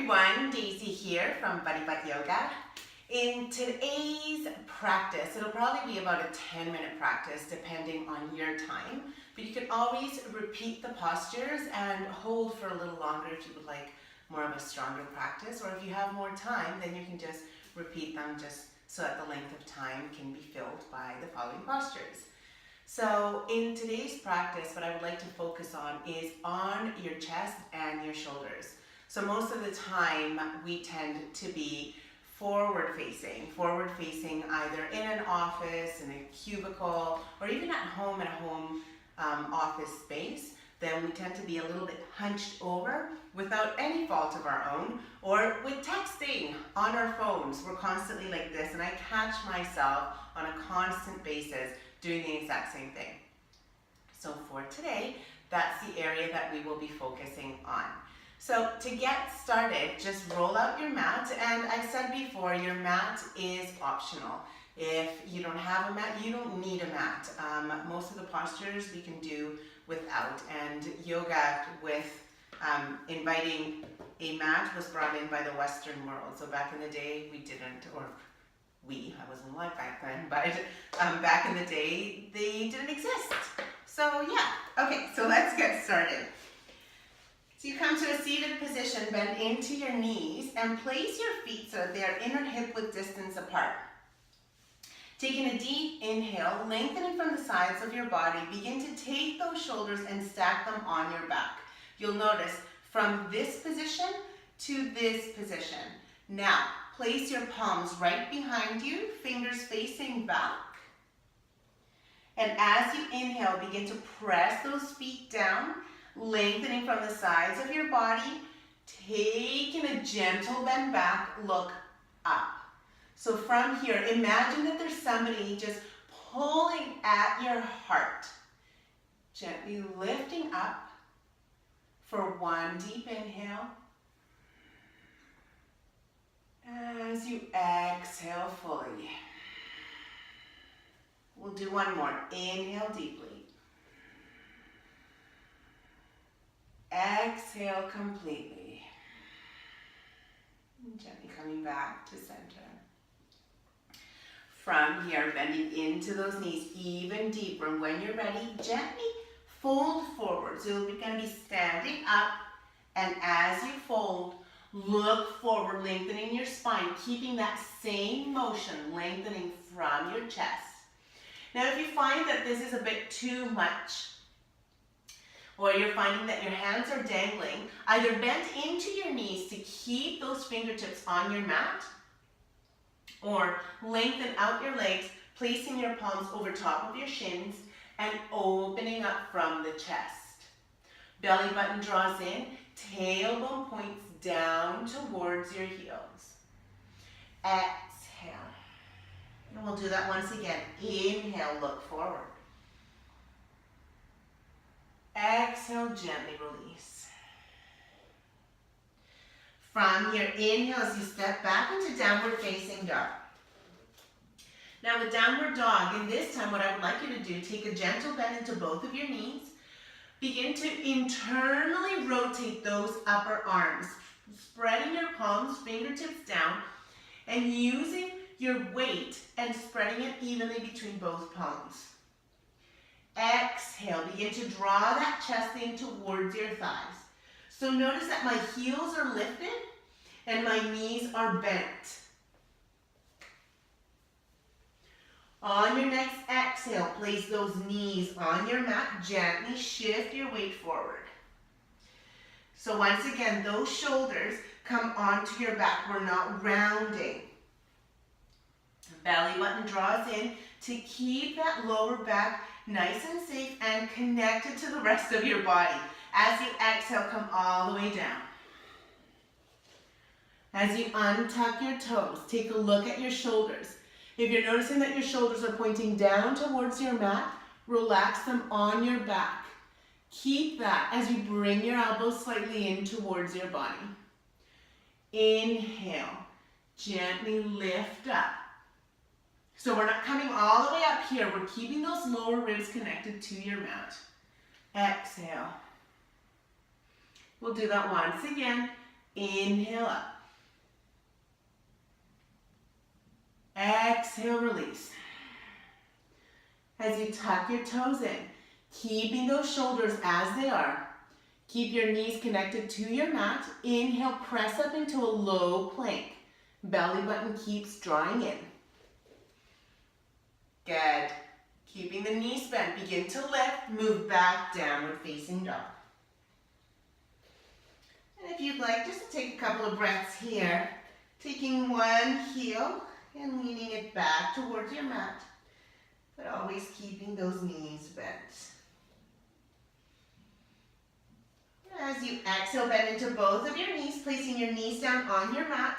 everyone, Daisy here from Buddy Butt Yoga. In today's practice, it'll probably be about a 10-minute practice depending on your time, but you can always repeat the postures and hold for a little longer if you would like more of a stronger practice, or if you have more time, then you can just repeat them just so that the length of time can be filled by the following postures. So in today's practice, what I would like to focus on is on your chest and your shoulders. So most of the time we tend to be forward facing either in an office, in a cubicle, or even at home in a home office space. Then we tend to be a little bit hunched over without any fault of our own, or with texting on our phones. We're constantly like this, and I catch myself on a constant basis doing the exact same thing. So for today, that's the area that we will be focusing on. So to get started, just roll out your mat, and I've said before, your mat is optional. If you don't have a mat, you don't need a mat. Most of the postures we can do without, and yoga with inviting a mat was brought in by the Western world. So back in the day, we didn't, or I wasn't alive back then, but back in the day, they didn't exist. So yeah, okay, so let's get started. So you come to a seated position, bend into your knees, and place your feet so that they are inner hip width distance apart. Taking a deep inhale, lengthening from the sides of your body, begin to take those shoulders and stack them on your back. You'll notice from this position to this position. Now, place your palms right behind you, fingers facing back. And as you inhale, begin to press those feet down, lengthening from the sides of your body, taking a gentle bend back, look up. So from here, imagine that there's somebody just pulling at your heart. Gently lifting up for one deep inhale. As you exhale fully. We'll do one more. Inhale deeply. Exhale completely. And gently coming back to center. From here, bending into those knees even deeper. And when you're ready, gently fold forward. So you're going to be standing up, and as you fold, look forward, lengthening your spine, keeping that same motion, lengthening from your chest. Now, if you find that this is a bit too much, or you're finding that your hands are dangling, either bend into your knees to keep those fingertips on your mat, or lengthen out your legs, placing your palms over top of your shins and opening up from the chest. Belly button draws in, tailbone points down towards your heels. Exhale. And we'll do that once again. Inhale, look forward. Exhale, gently release. From here, inhale as you step back into downward facing dog. Now with downward dog, in this time what I would like you to do, take a gentle bend into both of your knees. Begin to internally rotate those upper arms, spreading your palms, fingertips down, and using your weight and spreading it evenly between both palms. Exhale, begin to draw that chest in towards your thighs. So notice that my heels are lifted and my knees are bent. On your next exhale, place those knees on your mat, gently shift your weight forward. So once again, those shoulders come onto your back, we're not rounding. Belly button draws in to keep that lower back nice and safe and connected to the rest of your body. As you exhale, come all the way down. As you untuck your toes, take a look at your shoulders. If you're noticing that your shoulders are pointing down towards your mat, relax them on your back. Keep that as you bring your elbows slightly in towards your body. Inhale, gently lift up. So we're not coming all the way up here. We're keeping those lower ribs connected to your mat. Exhale. We'll do that once again. Inhale up. Exhale, release. As you tuck your toes in, keeping those shoulders as they are. Keep your knees connected to your mat. Inhale, press up into a low plank. Belly button keeps drawing in. Good. Keeping the knees bent, begin to lift, move back, downward facing dog. And if you'd like, just to take a couple of breaths here, taking one heel and leaning it back towards your mat, but always keeping those knees bent. As you exhale, bend into both of your knees, placing your knees down on your mat,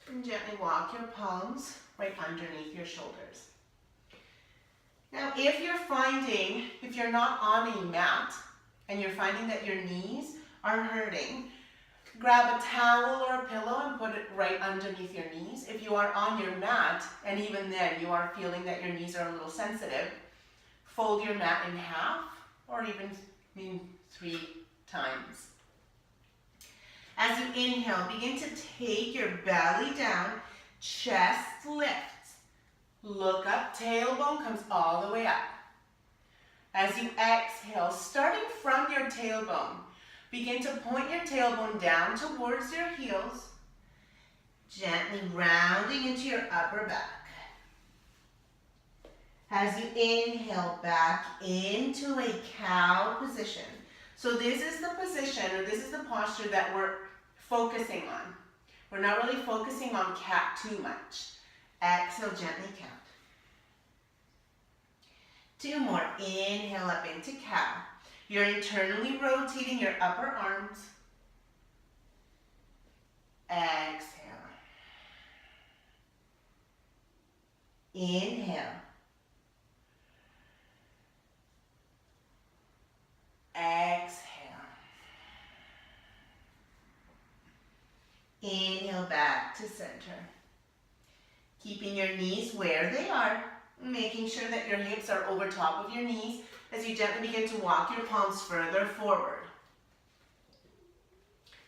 and gently walk your palms right underneath your shoulders. Now, if you're not on a mat, and you're finding that your knees are hurting, grab a towel or a pillow and put it right underneath your knees. If you are on your mat, and even then you are feeling that your knees are a little sensitive, fold your mat in half, or even 3 times. As you inhale, begin to take your belly down, chest lifts. Look up, tailbone comes all the way up. As you exhale, starting from your tailbone, begin to point your tailbone down towards your heels, gently rounding into your upper back. As you inhale, back into a cow position. So this is the position, or this is the posture that we're focusing on. We're not really focusing on cat too much. Exhale, gently count. 2 more. Inhale up into cow. You're internally rotating your upper arms. Exhale. Inhale. Exhale. Inhale back to center. Keeping your knees where they are, making sure that your hips are over top of your knees as you gently begin to walk your palms further forward.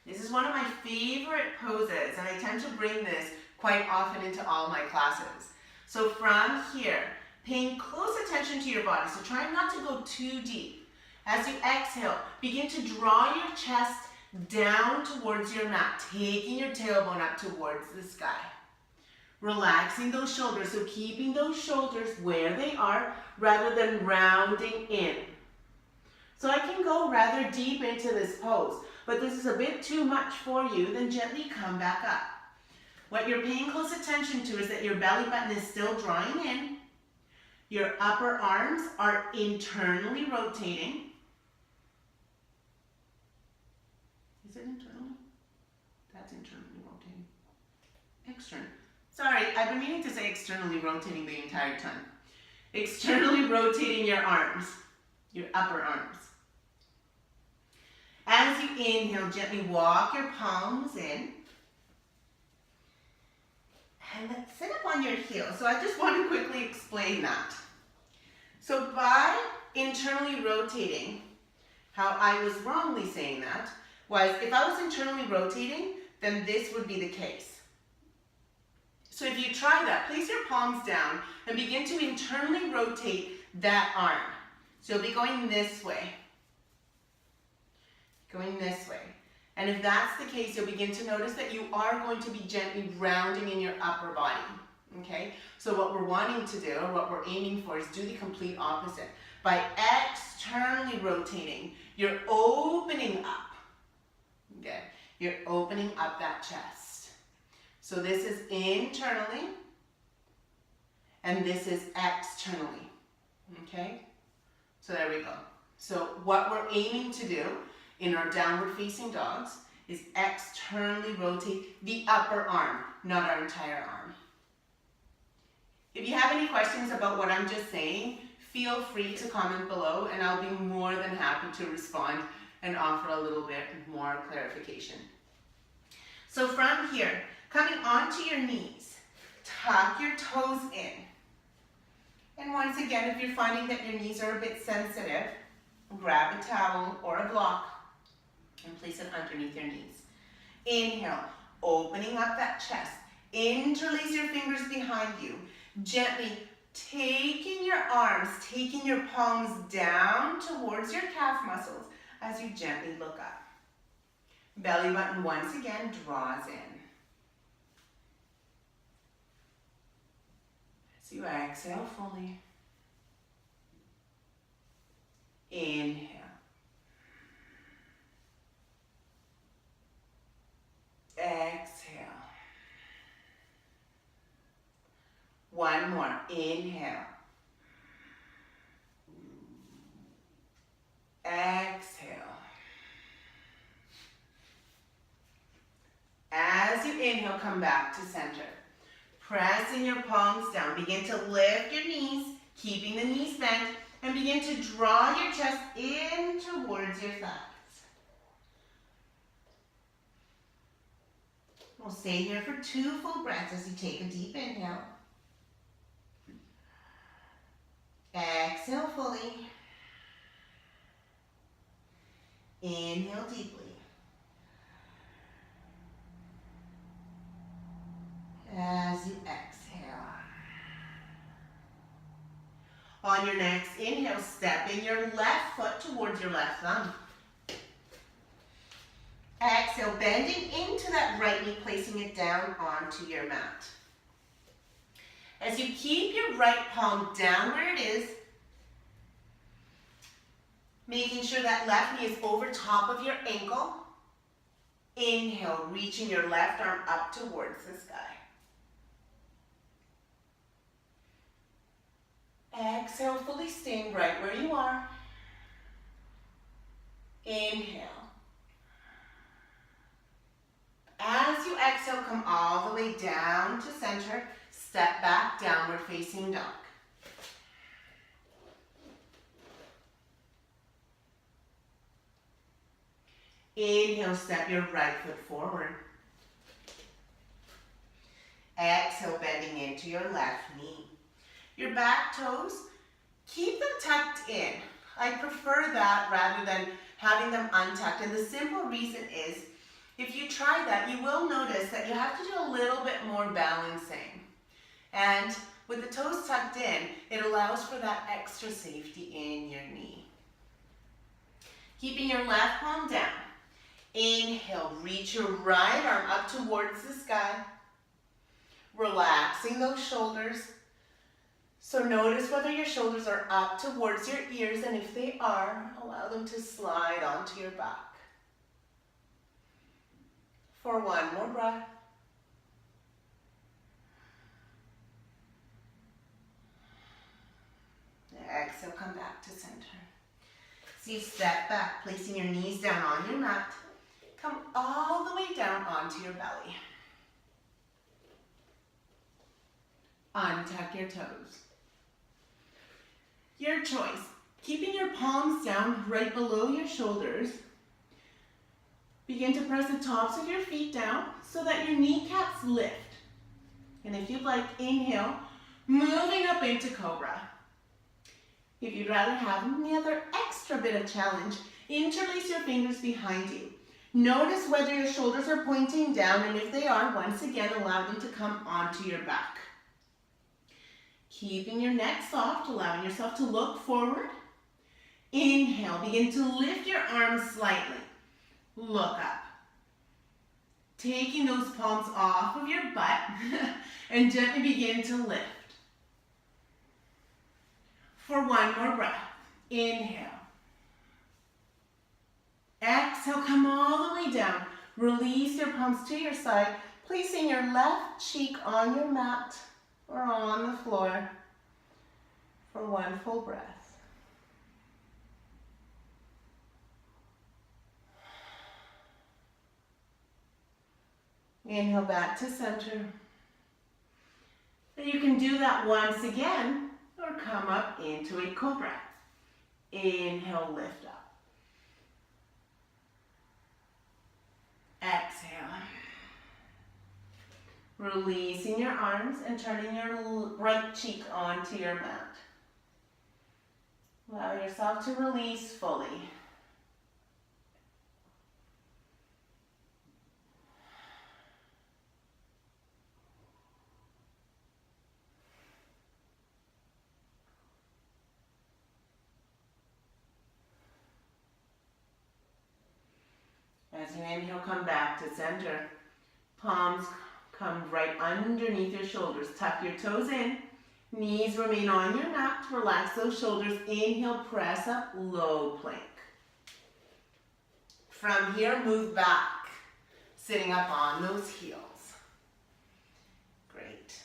This is one of my favorite poses, and I tend to bring this quite often into all my classes. So from here, paying close attention to your body, so try not to go too deep. As you exhale, begin to draw your chest down towards your mat, taking your tailbone up towards the sky. Relaxing those shoulders, so keeping those shoulders where they are rather than rounding in. So I can go rather deep into this pose, but this is a bit too much for you, then gently come back up. What you're paying close attention to is that your belly button is still drawing in. Your upper arms are internally rotating. Is it internally? That's internally rotating. External. Sorry, I've been meaning to say externally rotating the entire time. Externally rotating your arms, your upper arms. As you inhale, gently walk your palms in. And then sit up on your heels. So I just want to quickly explain that. So by internally rotating, how I was wrongly saying that was if I was internally rotating, then this would be the case. So if you try that, place your palms down and begin to internally rotate that arm. So you'll be going this way. Going this way. And if that's the case, you'll begin to notice that you are going to be gently rounding in your upper body. Okay? So what we're wanting to do, or what we're aiming for, is do the complete opposite. By externally rotating, you're opening up. Okay? You're opening up that chest. So this is internally, and this is externally. Okay? So there we go. So what we're aiming to do in our downward facing dogs is externally rotate the upper arm, not our entire arm. If you have any questions about what I'm just saying, feel free to comment below and I'll be more than happy to respond and offer a little bit more clarification. So from here, coming onto your knees, tuck your toes in. And once again, if you're finding that your knees are a bit sensitive, grab a towel or a block and place it underneath your knees. Inhale, opening up that chest. Interlace your fingers behind you. Gently taking your arms, taking your palms down towards your calf muscles as you gently look up. Belly button once again draws in. As you exhale fully. Inhale. Exhale. One more. Inhale. Exhale. As you inhale, come back to center. Pressing your palms down. Begin to lift your knees, keeping the knees bent, and begin to draw your chest in towards your thighs. We'll stay here for 2 full breaths as you take a deep inhale. Exhale fully. Inhale deeply. As you exhale. On your next inhale, step in your left foot towards your left thumb. Exhale, bending into that right knee, placing it down onto your mat. As you keep your right palm down where it is, making sure that left knee is over top of your ankle. Inhale, reaching your left arm up towards the sky. Exhale, fully staying right where you are. Inhale. As you exhale, come all the way down to center. Step back, downward facing dog. Inhale, step your right foot forward. Exhale, bending into your left knee. Your back toes, keep them tucked in. I prefer that rather than having them untucked. And the simple reason is, if you try that, you will notice that you have to do a little bit more balancing. And with the toes tucked in, it allows for that extra safety in your knee. Keeping your left palm down. Inhale, reach your right arm up towards the sky. Relaxing those shoulders. So notice whether your shoulders are up towards your ears, and if they are, allow them to slide onto your back. For one more breath. Exhale, come back to center. So you step back, placing your knees down on your mat. Come all the way down onto your belly. Untuck your toes. Your choice. Keeping your palms down right below your shoulders. Begin to press the tops of your feet down so that your kneecaps lift. And if you'd like, inhale, moving up into cobra. If you'd rather have any other extra bit of challenge, interlace your fingers behind you. Notice whether your shoulders are pointing down, and if they are, once again, allow them to come onto your back. Keeping your neck soft, allowing yourself to look forward. Inhale, begin to lift your arms slightly. Look up. Taking those palms off of your butt and gently begin to lift. For one more breath. Inhale. Exhale, come all the way down. Release your palms to your side, placing your left cheek on your mat or on the floor for one full breath. Inhale back to center. And you can do that once again or come up into a cobra. Inhale, lift up. Exhale. Releasing your arms and turning your right cheek onto your mat. Allow yourself to release fully. As you inhale, come back to center. Palms come right underneath your shoulders. Tuck your toes in. Knees remain on your mat. Relax those shoulders. Inhale, press up, low plank. From here, move back, sitting up on those heels. Great.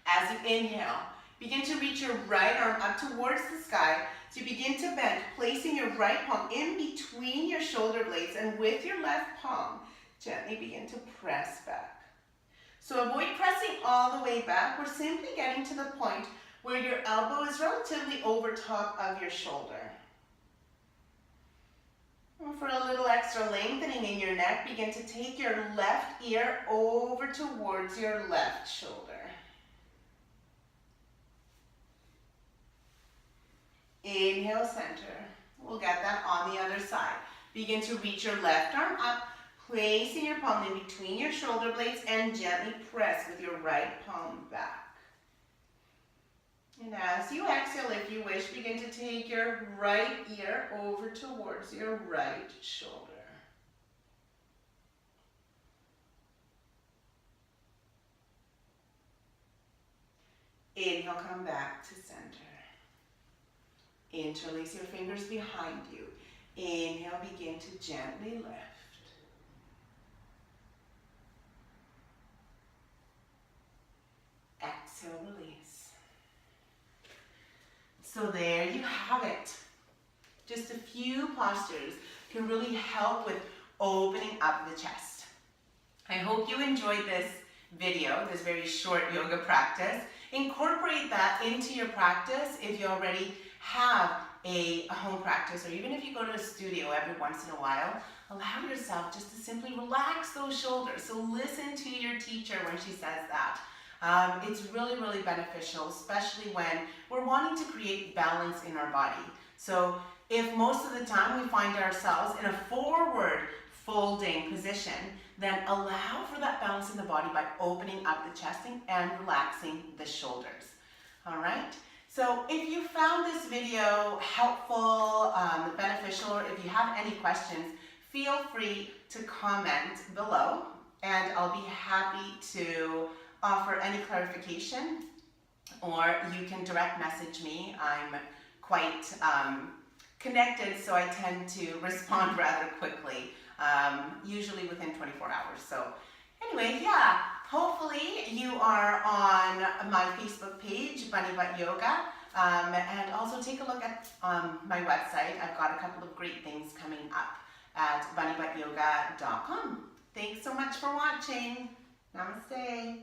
As you inhale, begin to reach your right arm up towards the sky. So you begin to bend, placing your right palm in between your shoulder blades, and with your left palm, gently begin to press back. So avoid pressing all the way back. We're simply getting to the point where your elbow is relatively over top of your shoulder. And for a little extra lengthening in your neck, begin to take your left ear over towards your left shoulder. Inhale, center. We'll get that on the other side. Begin to reach your left arm up, placing your palm in between your shoulder blades, and gently press with your right palm back. And as you exhale, if you wish, begin to take your right ear over towards your right shoulder. Inhale, come back to center. Interlace your fingers behind you. Inhale, begin to gently lift. Exhale, release. So there you have it. Just a few postures can really help with opening up the chest. I hope you enjoyed this video, this very short yoga practice. Incorporate that into your practice if you already have a home practice, or even if you go to a studio every once in a while. Allow yourself just to simply relax those shoulders. So listen to your teacher when she says that. It's really, really beneficial, especially when we're wanting to create balance in our body. So if most of the time we find ourselves in a forward folding position, then allow for that balance in the body by opening up the chest and relaxing the shoulders. All right? So if you found this video helpful, beneficial, or if you have any questions, feel free to comment below, and I'll be happy to offer any clarification, or you can direct message me. I'm quite connected, so I tend to respond rather quickly, usually within 24 hours. So anyway, yeah, hopefully you are on my Facebook page, Bunny Butt Yoga, and also take a look at my website. I've got a couple of great things coming up at bunnybuttyoga.com. Thanks so much for watching. Namaste.